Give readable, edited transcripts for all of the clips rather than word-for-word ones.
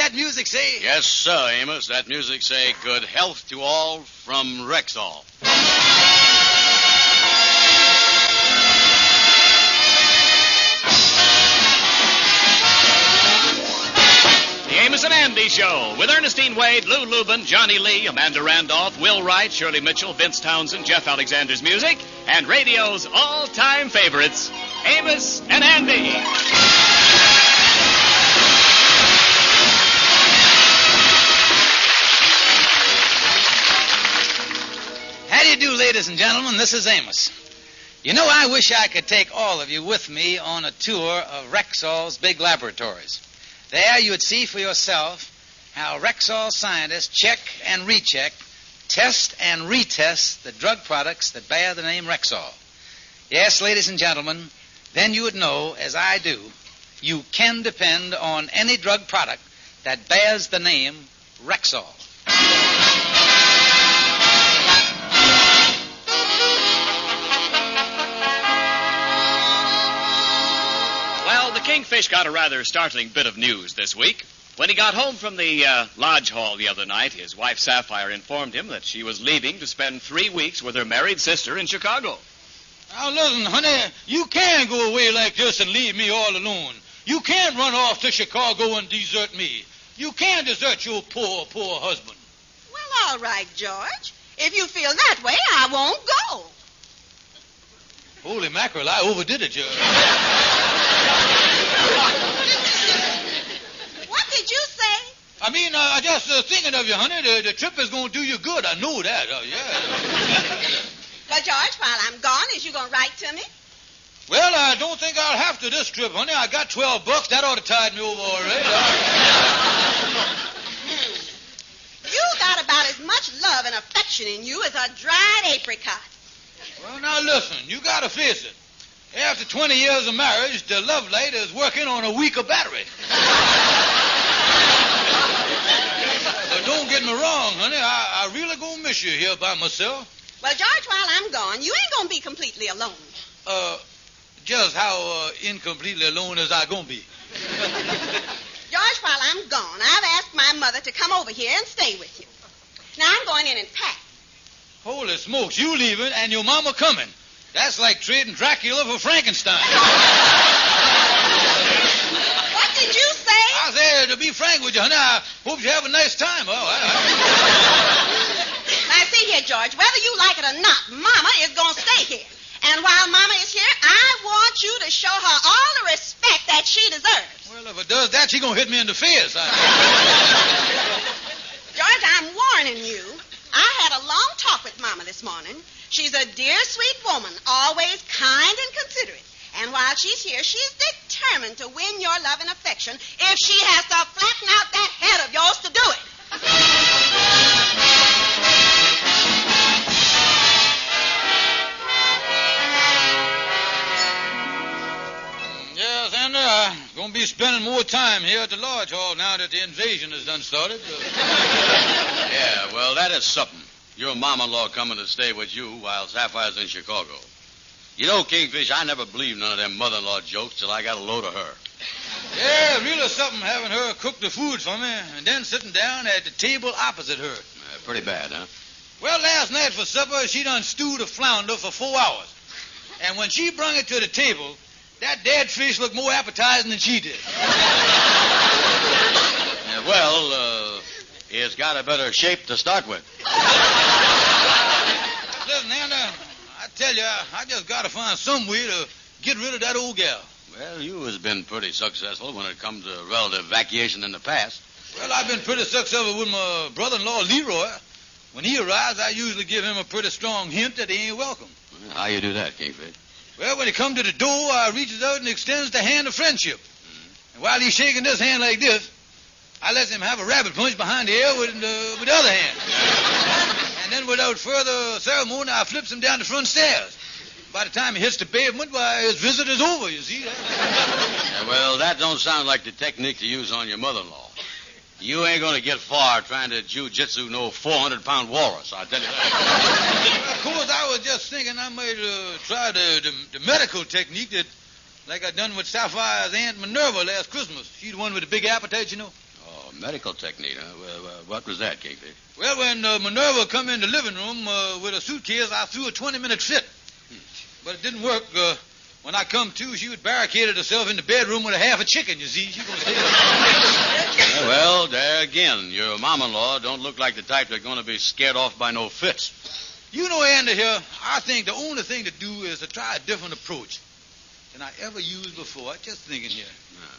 that music say? Yes, sir, Amos. That music say good health to all from Rexall. The Amos and Andy Show with Ernestine Wade, Lou Lubin, Johnny Lee, Amanda Randolph, Will Wright, Shirley Mitchell, Vince Townsend, Jeff Alexander's music, and radio's all-time favorites, Amos and Andy. How do you do, ladies and gentlemen? This is Amos. You know, I wish I could take all of you with me on a tour of Rexall's big laboratories. There you would see for yourself how Rexall scientists check and recheck, test and retest the drug products that bear the name Rexall. Yes, ladies and gentlemen, then you would know, as I do, you can depend on any drug product that bears the name Rexall. Well, the Kingfish got a rather startling bit of news this week. When he got home from the lodge hall the other night, his wife Sapphire informed him that she was leaving to spend 3 weeks with her married sister in Chicago. Now, listen, honey, you can't go away like this and leave me all alone. You can't run off to Chicago and desert me. You can't desert your poor, poor husband. Well, all right, George. If you feel that way, I won't go. Holy mackerel, I overdid it, Judge. What did you say? I mean, I just thinking of you, honey. The trip is going to do you good. I know that. Yeah. Well, George, while I'm gone, is you going to write to me? Well, I don't think I'll have to this trip, honey. I got $12. That ought to tide me over already. You got about as much love and affection in you as a dried apricot. Well, now, listen. You got to face it. After 20 years of marriage, the love light is working on a weaker battery. But don't get me wrong, honey. I really gonna miss you here by myself. Well, George, while I'm gone, you ain't going to be completely alone. Just how incompletely alone is I gonna be? George, while I'm gone, I've asked my mother to come over here and stay with you. Now, I'm going in and pack. Holy smokes, you leaving and your mama coming. That's like trading Dracula for Frankenstein. What did you say? I said, to be frank with you, honey, I hope you have a nice time. Now, see here, George, whether you like it or not, Mama is going to stay here. And while Mama is here, I want you to show her all the respect that she deserves. Well, if it does that, she's going to hit me in the face. George, I'm warning you. I had a long talk with Mama this morning. She's a dear, sweet woman, always kind and considerate. And while she's here, she's determined to win your love and affection if she has to flatten out that head of yours to do it. Yes, and I'm going to be spending more time here at the lodge hall now that the invasion has done started. Yeah, well, that is something. Your mama-in-law coming to stay with you while Sapphire's in Chicago. You know, Kingfish, I never believed none of them mother-in-law jokes till I got a load of her. Yeah, really something having her cook the food for me and then sitting down at the table opposite her. Pretty bad, huh? Well, last night for supper, she done stewed a flounder for 4 hours. And when she brung it to the table, that dead fish looked more appetizing than she did. It's got a better shape to start with. Listen, Anna, I tell you, I just got to find some way to get rid of that old gal. Well, you has been pretty successful when it comes to relative vacation in the past. Well, I've been pretty successful with my brother-in-law, Leroy. When he arrives, I usually give him a pretty strong hint that he ain't welcome. Well, how you do that, Kingfish? Well, when he comes to the door, I reaches out and extends the hand of friendship. And while he's shaking this hand like this, I lets him have a rabbit punch behind the ear with the other hand. And then without further ceremony, I flips him down the front stairs. By the time he hits the pavement, why, his visit is over, you see. Well, that don't sound like the technique to use on your mother-in-law. You ain't going to get far trying to jiu-jitsu no 400-pound walrus, I'll tell you that. Of course, I was just thinking I might try the medical technique that, like I done with Sapphire's Aunt Minerva last Christmas. She's the one with the big appetite, you know. Oh, Medical technique, huh? What was that, Kingfish? Well, when Minerva come in the living room with a suitcase, I threw a 20-minute fit. But it didn't work. When I come to, she had barricaded herself in the bedroom with a half a chicken, you see. She gonna stay there. Well, there again, your mom-in-law don't look like the type that's going to be scared off by no fits. You know, Andy, here, I think the only thing to do is to try a different approach than I ever used before. I'm just thinking here.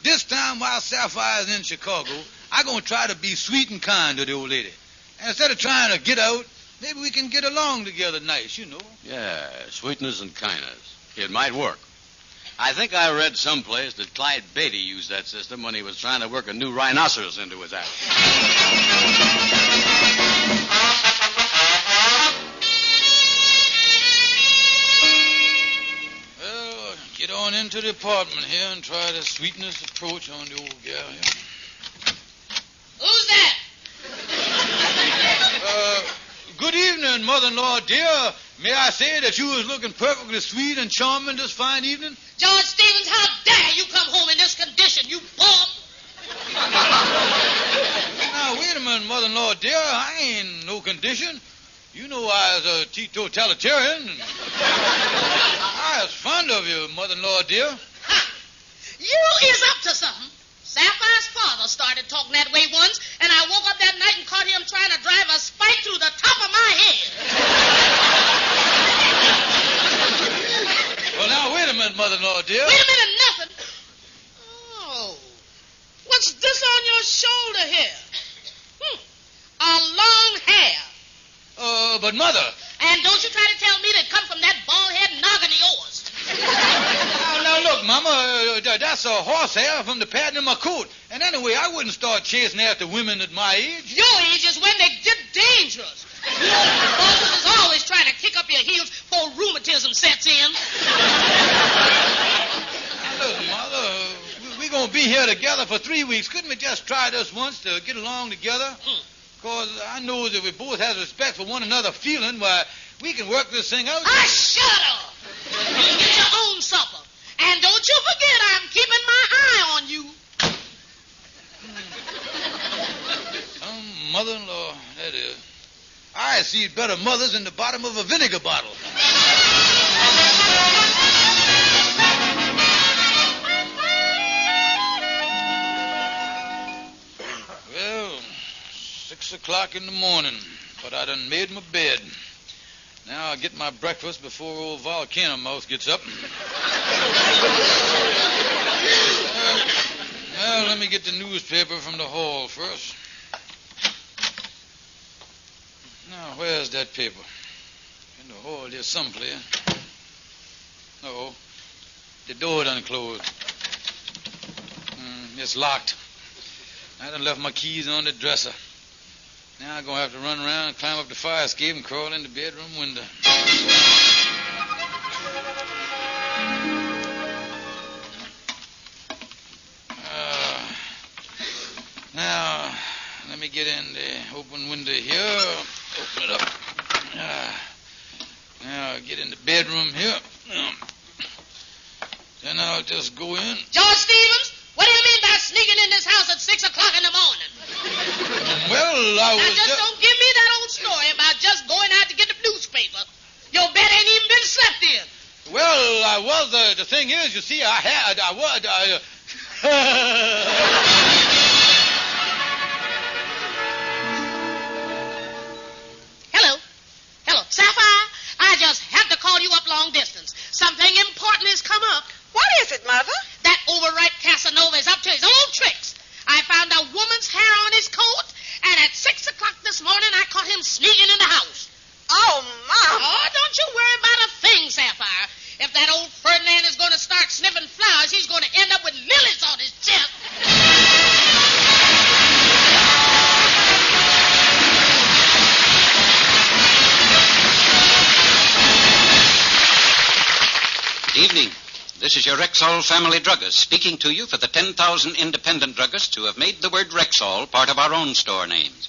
This time while Sapphire's in Chicago, I'm going to try to be sweet and kind to the old lady. And instead of trying to get out, maybe we can get along together nice, you know. Yeah, sweetness and kindness. It might work. I think I read someplace that Clyde Beatty used that system when he was trying to work a new rhinoceros into his act. Well, get on into the apartment here and try the sweetness approach on the old gal here. Who's that? Good evening, mother-in-law, dear. May I say that you was looking perfectly sweet and charming this fine evening? George Stevens, how dare you come home in this condition, you bum! Now, wait a minute, mother-in-law, dear. I ain't in no condition. You know I was a teetotalitarian. I was fond of you, mother-in-law, dear. Ha! You is up to something. Sapphire's father started talking that way once, and I woke up that night and caught him trying to drive a spike through the top of my head. Well, now, wait a minute, mother-in-law, dear. Wait a minute, nothing. Oh, what's this on your shoulder here? A long hair. But mother. And don't you try to tell me that it come from that bald-head noggin of yours. Now, look, Mama, that's a horsehair from the pattern of my coat. And anyway, I wouldn't start chasing after women at my age. Your age is when they get dangerous. Bosses is always trying to kick up your heels before rheumatism sets in. Now, look, Mother, we're going to be here together for 3 weeks. Couldn't we just try this once to get along together? Because I know that we both have respect for one another feeling why we can work this thing out. Ah, shut up! You get your own supper. And don't you forget I'm keeping my eye on you. Mother-in-law, that is. I see better mothers in the bottom of a vinegar bottle. Well, 6 o'clock in the morning, but I done made my bed. Now I'll get my breakfast before old Volcano Mouth gets up. Well, let me get the newspaper from the hall first. Now, where's that paper? In the hall here someplace. No, the door done closed. It's locked. I done left my keys on the dresser. Now I'm going to have to run around and climb up the fire escape and crawl in the bedroom window. Now, let me get in the open window here. Open it up. Now, I'll get in the bedroom here. Then I'll just go in. George Stevens, what do you mean by sneaking in this house at 6 o'clock in the morning? Well, I was... Now, just don't give me that old story about just going out to get the newspaper. Your bed ain't even been slept in. Well, I was... the thing is, you see, Hello, Sapphire. I just had to call you up long distance. Something important has come up. What is it, Mother? That overripe Casanova is up to his old tricks. I found a woman's hair on his coat, and at 6 o'clock this morning I caught him sneaking in the house. Oh, Mom. Oh, don't you worry about a thing, Sapphire. If that old Ferdinand is going to start sniffing flowers, he's going to end up with lilies on his chest. Good evening. This is your Rexall family druggist speaking to you for the 10,000 independent druggists who have made the word Rexall part of our own store names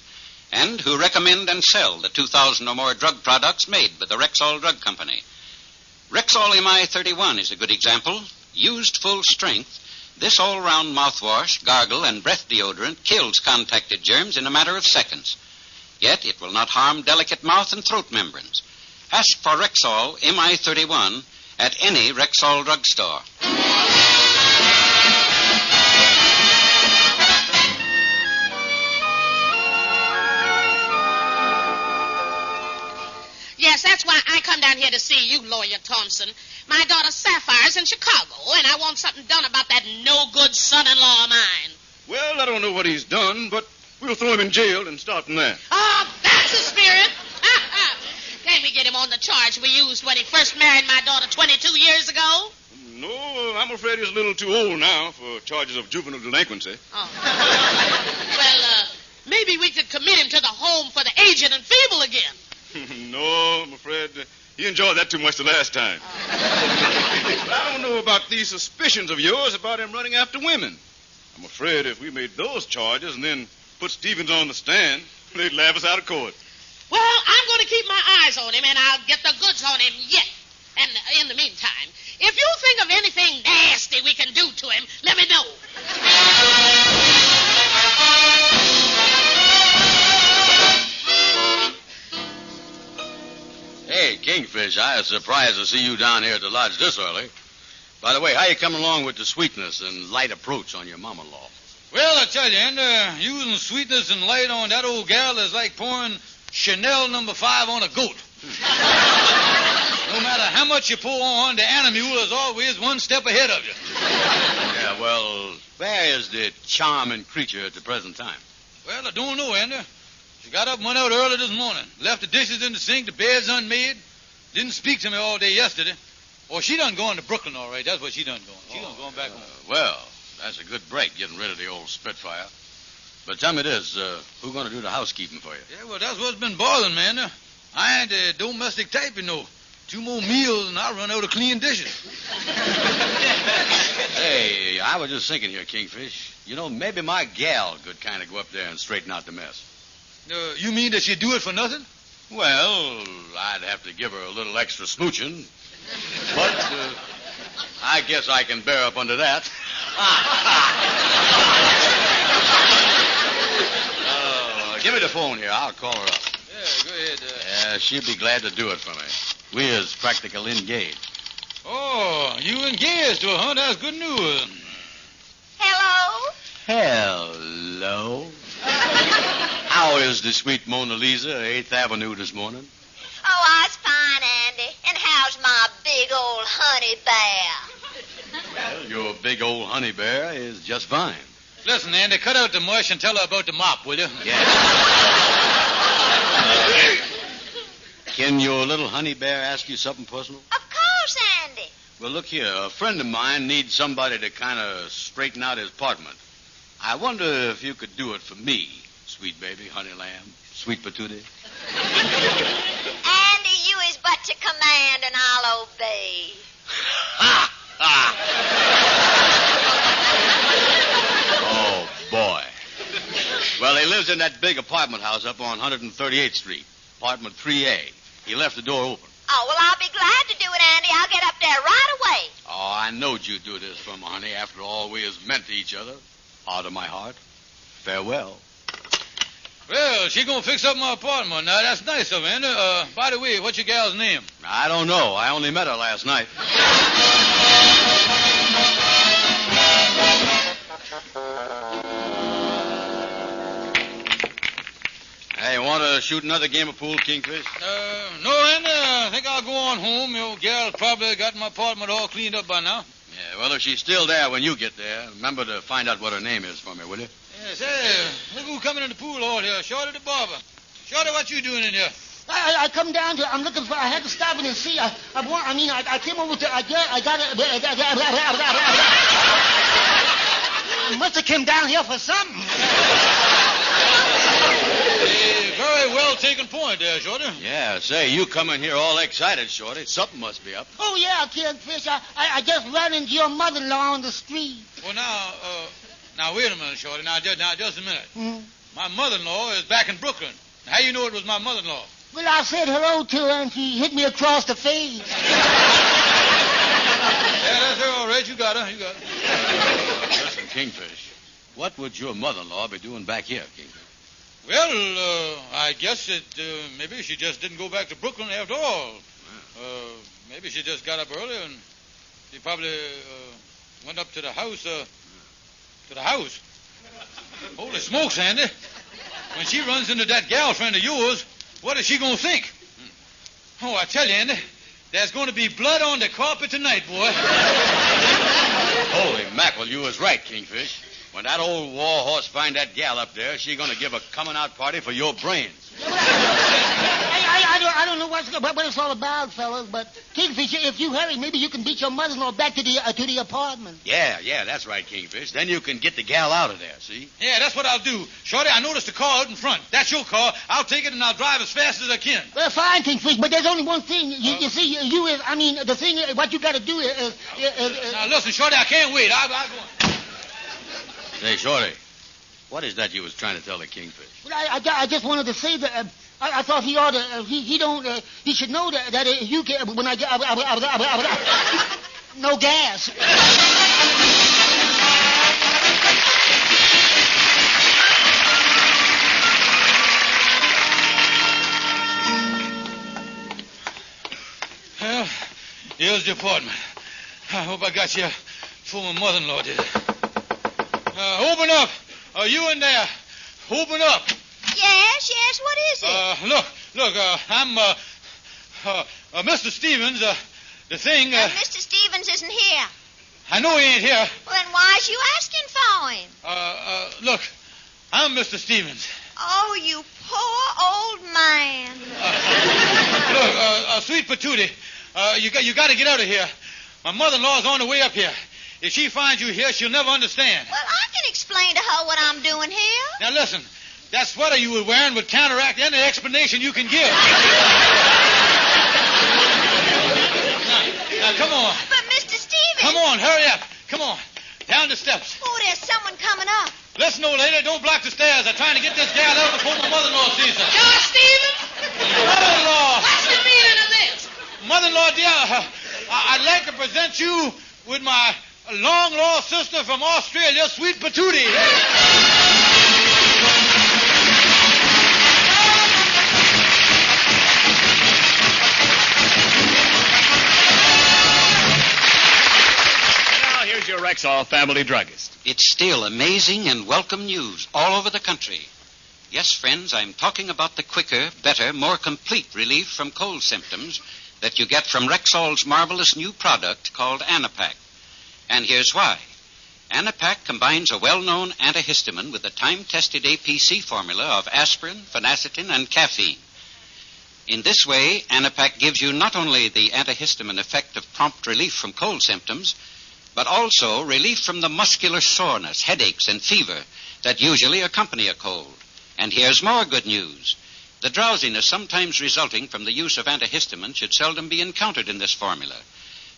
and who recommend and sell the 2,000 or more drug products made by the Rexall Drug Company. Rexall MI-31 is a good example. Used full strength, This all-round mouthwash, gargle, and breath deodorant kills contacted germs in a matter of seconds. Yet it will not harm delicate mouth and throat membranes. Ask for Rexall MI31 at any Rexall drugstore. Yes, that's why I come down here to see you, Lawyer Thompson. My daughter Sapphire's in Chicago, and I want something done about that no-good son-in-law of mine. Well, I don't know what he's done, but we'll throw him in jail and start from there. Oh, that's the spirit. Can't we get him on the charge we used when he first married my daughter 22 years ago? No, I'm afraid he's a little too old now for charges of juvenile delinquency. Oh. Well, maybe we could commit him to the home for the aged and feeble again. No, I'm afraid he enjoyed that too much the last time. I don't know about these suspicions of yours about him running after women. I'm afraid if we made those charges and then put Stevens on the stand, they'd laugh us out of court. Well, I'm going to keep my eyes on him, and I'll get the goods on him yet. And in the meantime, if you think of anything nasty we can do to him, let me know. Hey, Kingfish, I was surprised to see you down here at the lodge this early. By the way, how you coming along with the sweetness and light approach on your mama-in-law? Well, I tell you, and using sweetness and light on that old gal is like pouring Chanel No. 5 on a goat. No matter how much you pour on, the animal is always one step ahead of you. Yeah, well, where is the charming creature at the present time? Well, I don't know, Andy. She got up and went out early this morning. Left the dishes in the sink, the bed's unmade. Didn't speak to me all day yesterday. Oh, she done gone to Brooklyn, all right. That's what she done going. She done gone back home. Well, that's a good break, getting rid of the old Spitfire. But tell me this, who's going to do the housekeeping for you? Yeah, well, that's what's been bothering me, Andy. I ain't the domestic type, you know. 2 more meals and I'll run out of clean dishes. Hey, I was just thinking here, Kingfish. You know, maybe my gal could kind of go up there and straighten out the mess. You mean that she'd do it for nothing? Well, I'd have to give her a little extra smooching. But I guess I can bear up under that. Give me the phone here. I'll call her up. Yeah, go ahead. Yeah, she'll be glad to do it for me. We is practical engaged. Oh, you engaged to her, huh? That's good news. Hello? Hello. How is the sweet Mona Lisa, 8th Avenue this morning? Oh, I was fine, Andy. And how's my big old honey bear? Well, your big old honey bear is just fine. Listen, Andy, cut out the mush and tell her about the mop, will you? Yeah. Can your little honey bear ask you something personal? Of course, Andy. Well, look here. A friend of mine needs somebody to kind of straighten out his apartment. I wonder if you could do it for me, sweet baby, honey lamb, sweet patootie. Andy, you is but to command and I'll obey. Ha! Ha! Oh, boy. Well, he lives in that big apartment house up on 138th Street, apartment 3A. He left the door open. Oh, well, I'll be glad to do it, Andy. I'll get up there right away. Oh, I knowed you'd do this for me, honey. After all, we is meant to each other. Heart of my heart. Farewell. Well, she gonna fix up my apartment now. That's nice of her, Andy. By the way, what's your gal's name? I don't know. I only met her last night. Hey, want to shoot another game of pool, Kingfish? No, Andy. I think I'll go on home. Your gal probably got my apartment all cleaned up by now. Yeah, well, if she's still there when you get there, remember to find out what her name is for me, will you? Yes, hey, look who's coming in the pool hall here. Shorty the barber. Shorty, what you doing in here? I come down here. I'm looking for. I had to stop in and see. I came over to. I must have came down here for something. A very well taken point there, Shorty. Yeah, say, you come in here all excited, Shorty. Something must be up. Oh, yeah, Kingfish. I just ran into your mother-in-law on the street. Well, now, wait a minute, Shorty. Now, just a minute. Mm-hmm. My mother-in-law is back in Brooklyn. How you know it was my mother-in-law? Well, I said hello to her, and she hit me across the face. Yeah, that's her all right. You got her. Listen, Kingfish, what would your mother-in-law be doing back here, Kingfish? Well, I guess maybe she just didn't go back to Brooklyn after all. Maybe she just got up early and she probably went up to the house. Holy smokes, Andy. When she runs into that gal friend of yours, what is she going to think? Oh, I tell you, Andy, there's going to be blood on the carpet tonight, boy. Holy mackerel, you was right, Kingfish. When that old war horse find that gal up there, she gonna give a coming-out party for your brains. I don't know what it's all about, fellas, but Kingfish, if you hurry, maybe you can beat your mother-in-law back to the apartment. Yeah, that's right, Kingfish. Then you can get the gal out of there, see? Yeah, that's what I'll do. Shorty, I noticed the car out in front. That's your car. I'll take it and I'll drive as fast as I can. Well, fine, Kingfish, but there's only one thing. You see, the thing, what you got to do is... Now, listen, Shorty, I can't wait. I'll go. Say, Shorty, what is that you was trying to tell the Kingfish? Well, I just wanted to say that I thought he ought to. He should know that you get when I get no gas. Well, here's the apartment. I hope I got you before my mother-in-law did it. Open up. You in there? Open up. Yes, what is it? Look, I'm, Mr. Stevens, the thing, Mr. Stevens isn't here. I know he ain't here. Well, then why's you asking for him? Look, I'm Mr. Stevens. Oh, you poor old man. Look, Sweet Patootie, you got to get out of here. My mother-in-law's on the way up here. If she finds you here, she'll never understand. Well, I can explain to her what I'm doing here. Now, listen. That sweater you were wearing would counteract any explanation you can give. Now, come on. But, Mr. Stevens... Come on, hurry up. Come on. Down the steps. Oh, there's someone coming up. Listen, old lady, don't block the stairs. I'm trying to get this gal out before my mother-in-law sees her. George Stevens? Mother-in-law. What's the meaning of this? Mother-in-law, dear, I'd like to present you with my long-lost sister from Australia, Sweet Patootie. Now, here's your Rexall family druggist. It's still amazing and welcome news all over the country. Yes, friends, I'm talking about the quicker, better, more complete relief from cold symptoms that you get from Rexall's marvelous new product called Anapac. And here's why. Anapac combines a well-known antihistamine with the time-tested APC formula of aspirin, phenacetin, and caffeine. In this way, Anapac gives you not only the antihistamine effect of prompt relief from cold symptoms, but also relief from the muscular soreness, headaches, and fever that usually accompany a cold. And here's more good news. The drowsiness sometimes resulting from the use of antihistamine should seldom be encountered in this formula.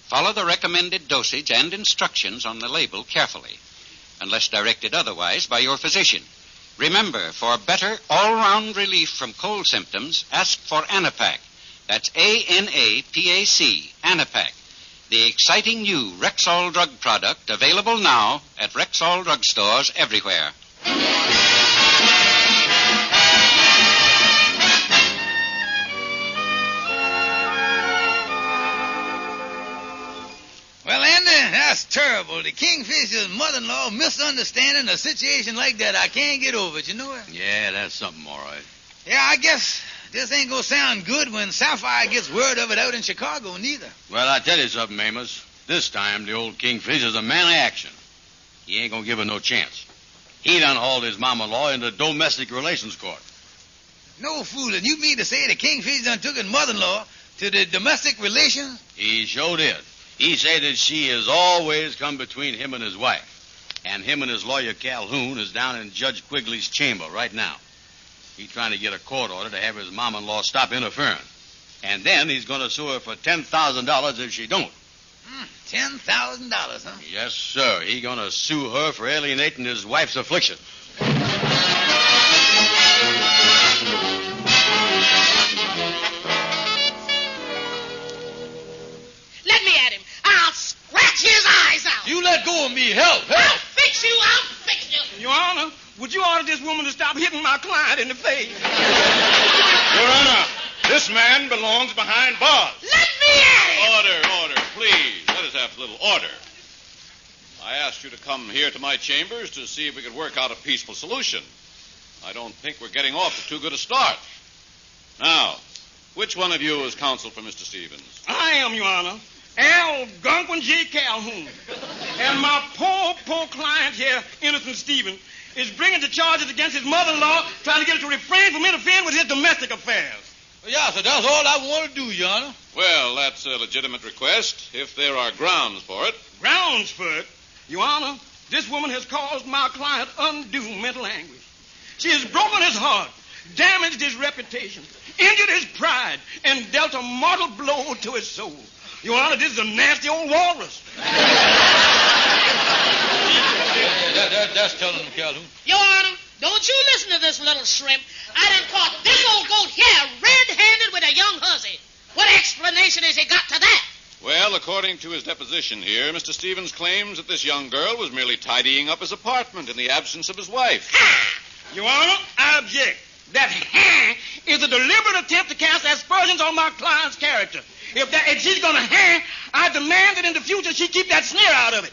Follow the recommended dosage and instructions on the label carefully, unless directed otherwise by your physician. Remember, for better all-round relief from cold symptoms, ask for Anapac. That's A-N-A-P-A-C, Anapac. The exciting new Rexall drug product available now at Rexall drugstores everywhere. Well, Andy, that's terrible. The Kingfisher's mother-in-law misunderstanding a situation like that. I can't get over it, you know it? Yeah, that's something, all right. Yeah, I guess this ain't gonna sound good when Sapphire gets word of it out in Chicago, neither. Well, I tell you something, Amos. This time, the old Kingfisher's a man of action. He ain't gonna give her no chance. He done hauled his mama-in-law into domestic relations court. No fooling. You mean to say the Kingfisher done took his mother-in-law to the domestic relations? He sure did. He said that she has always come between him and his wife. And him and his lawyer, Calhoun, is down in Judge Quigley's chamber right now. He's trying to get a court order to have his mama-in-law stop interfering. And then he's going to sue her for $10,000 if she don't. $10,000, huh? Yes, sir. He's going to sue her for alienating his wife's affliction. Let me at him. I'll scratch his eyes out. You let let go of me. Help, help. I'll fix you. I'll fix you. Your Honor, would you order this woman to stop hitting my client in the face? Your Honor, this man belongs behind bars. Let me at him. Order, please. Let us have a little order. I asked you to come here to my chambers to see if we could work out a peaceful solution. I don't think we're getting off to too good a start. Now, which one of you is counsel for Mr. Stevens? I am, Your Honor. Algonquin J. Calhoun. And my poor client here, Innocent Stevens, is bringing the charges against his mother-in-law, trying to get her to refrain from interfering with his domestic affairs. Yeah, so that's all I want to do, Your Honor. Well, that's a legitimate request, if there are grounds for it. Grounds for it? Your Honor, this woman has caused my client undue mental anguish. She has broken his heart, damaged his reputation, injured his pride, and dealt a mortal blow to his soul. Your Honor, this is a nasty old walrus. That's telling him, Calhoun. Your Honor, don't you listen to this little shrimp. I done caught this old goat here red-handed with a young hussy. What explanation has he got to that? Well, according to his deposition here, Mr. Stevens claims that this young girl was merely tidying up his apartment in the absence of his wife. Your Honor, I object. That is a deliberate attempt to cast aspersions on my client's character. If she's going to I demand that in the future she keep that sneer out of it.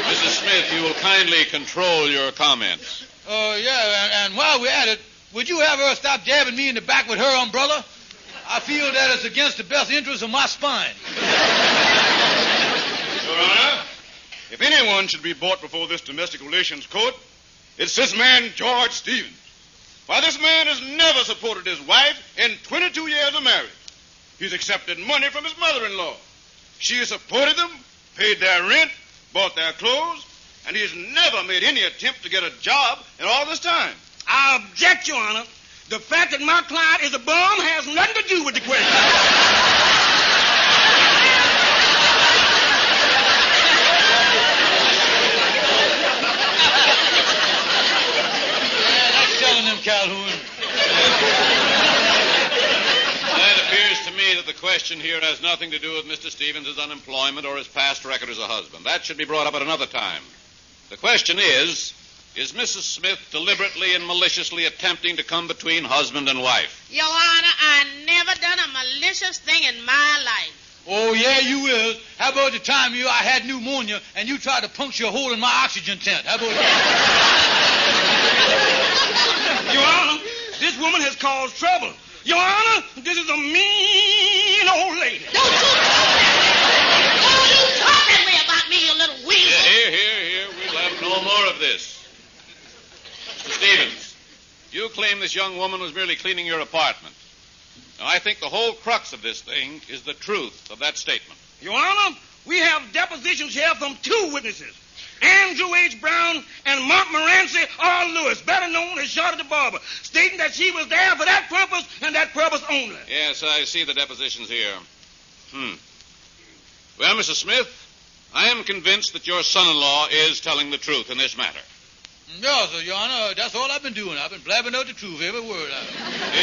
Mrs. Smith, you will kindly control your comments. Yeah, and while we're at it, would you have her stop jabbing me in the back with her umbrella? I feel that it's against the best interest of my spine. Your Honor, if anyone should be brought before this domestic relations court, it's this man, George Stevens. Why, this man has never supported his wife in 22 years of marriage. He's accepted money from his mother-in-law. She has supported them, paid their rent, bought their clothes, and he has never made any attempt to get a job in all this time. I object, Your Honor. The fact that my client is a bum has nothing to do with the question. Calhoun. It appears to me that the question here has nothing to do with Mr. Stevens' unemployment or his past record as a husband. That should be brought up at another time. The question is Mrs. Smith deliberately and maliciously attempting to come between husband and wife? Your Honor, I never done a malicious thing in my life. Oh, yeah, you will. How about the time I had pneumonia and you tried to puncture a hole in my oxygen tent? How about that? Your Honor, this woman has caused trouble. Your Honor, this is a mean old lady. Don't you talk that way about me, you little weasel. Here. We'll have no more of this. Mr. Stevens, you claim this young woman was merely cleaning your apartment. Now, I think the whole crux of this thing is the truth of that statement. Your Honor, we have depositions here from two witnesses. Andrew H. Brown and Mark Morancy R. Lewis, better known as Shorty the Barber, stating that she was there for that purpose and that purpose only. Yes, I see the depositions here. Well, Mrs. Smith, I am convinced that your son-in-law is telling the truth in this matter. No, sir, Your Honor, that's all I've been doing. I've been blabbing out the truth, every word of it.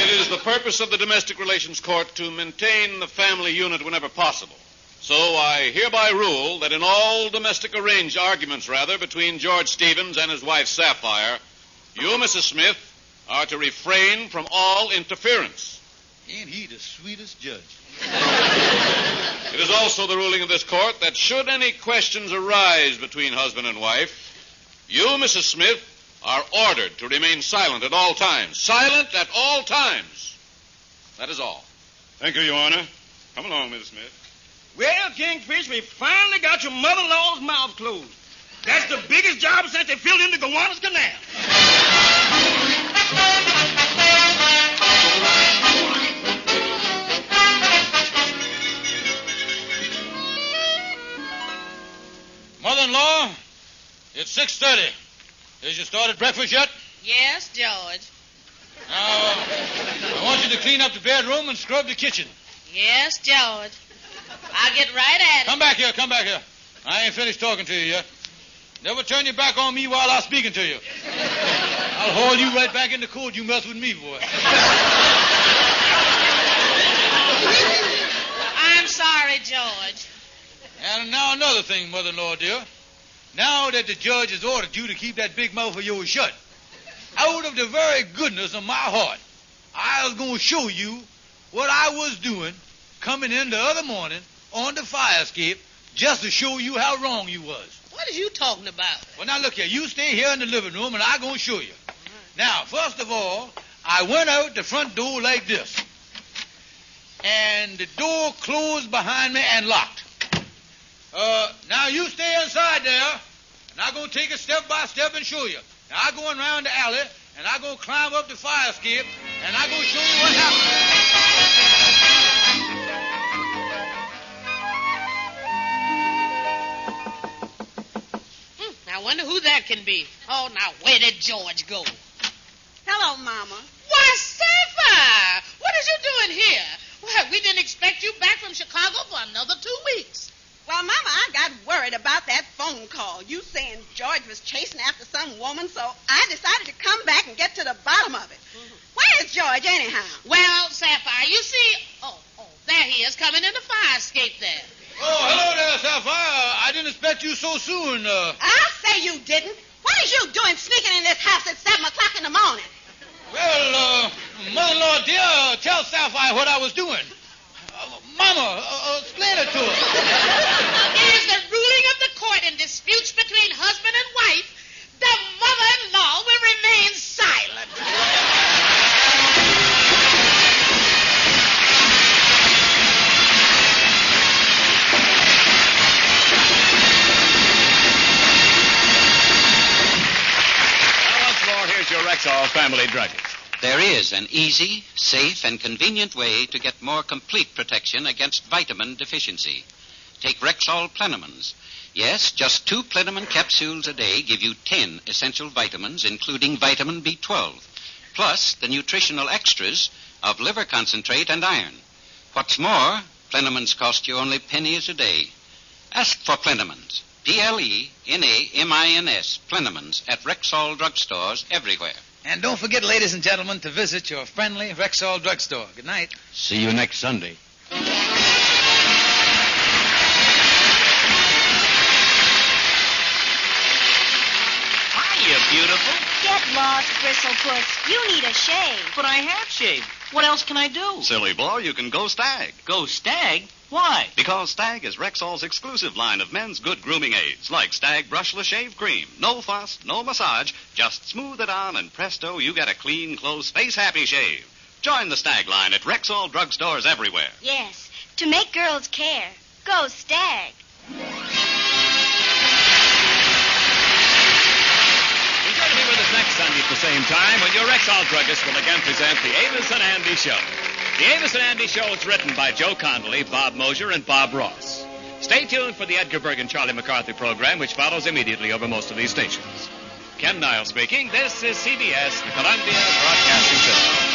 It is the purpose of the Domestic Relations Court to maintain the family unit whenever possible. So I hereby rule that in all domestic arguments between George Stevens and his wife Sapphire, you, Mrs. Smith, are to refrain from all interference. Ain't he the sweetest judge? It is also the ruling of this court that should any questions arise between husband and wife, you, Mrs. Smith, are ordered to remain silent at all times. Silent at all times. That is all. Thank you, Your Honor. Come along, Mrs. Smith. Well, Kingfish, we finally got your mother-in-law's mouth closed. That's the biggest job since they filled in the Gowanus Canal. Mother-in-law, it's 6:30. Has you started breakfast yet? Yes, George. Now, I want you to clean up the bedroom and scrub the kitchen. Yes, George. I'll get right at it. Come back here. I ain't finished talking to you yet. Never turn your back on me while I'm speaking to you. I'll haul you right back in the court. You mess with me, boy. I'm sorry, sorry, George. And now another thing, mother-in-law dear. Now that the judge has ordered you to keep that big mouth of yours shut, out of the very goodness of my heart, I was going to show you what I was doing coming in the other morning on the fire escape just to show you how wrong you was. What are you talking about? Well, now, look here. You stay here in the living room, and I'm going to show you. Now, first of all, I went out the front door like this. And the door closed behind me and locked. Now, you stay inside there, and I'm going to take it step by step and show you. Now, I'm going around the alley, and I'm going to climb up the fire escape, and I'm going to show you what happened. I wonder who that can be. Oh, now, where did George go? Hello, Mama. Why, Sapphire! What is you doing here? Well, we didn't expect you back from Chicago for another 2 weeks. Well, Mama, I got worried about that phone call. You saying George was chasing after some woman, so I decided to come back and get to the bottom of it. Where is George, anyhow? Well, Sapphire, you see... Oh, there he is, coming in the fire escape there. Oh, hello there, Sapphire. I didn't expect you so soon. I'll say you didn't. What is you doing sneaking in this house at 7 o'clock in the morning? Well, mother-in-law dear, tell Sapphire what I was doing. Mama, explain it to her. It is the ruling of the court in disputes between husband and wife. The mother-in-law will remain silent. Now, once more, here's your Rexall family druggist. There is an easy, safe, and convenient way to get more complete protection against vitamin deficiency. Take Rexall Plenamins. Yes, just 2 Plenamon capsules a day give you 10 essential vitamins, including vitamin B12, plus the nutritional extras of liver concentrate and iron. What's more, Plenamins cost you only pennies a day. Ask for Plenamins, Plenamins, Plenamins, at Rexall drugstores everywhere. And don't forget, ladies and gentlemen, to visit your friendly Rexall drugstore. Good night. See you next Sunday. Hiya, beautiful. Get lost, Bristlepuss. You need a shave. But I have shaved. What else can I do? Silly boy, you can go Stag. Go Stag? Why? Because Stag is Rexall's exclusive line of men's good grooming aids, like Stag Brushless Shave Cream. No fuss, no massage, just smooth it on, and presto, you get a clean, close, face-happy shave. Join the Stag line at Rexall drugstores everywhere. Yes, to make girls care. Go Stag. Be sure to be with us next Sunday at the same time when your Rexall druggist will again present the Amos and Andy Show. The Amos and Andy Show is written by Joe Connolly, Bob Mosier, and Bob Ross. Stay tuned for the Edgar Berg and Charlie McCarthy program, which follows immediately over most of these stations. Ken Niles speaking. This is CBS, the Columbia Broadcasting System.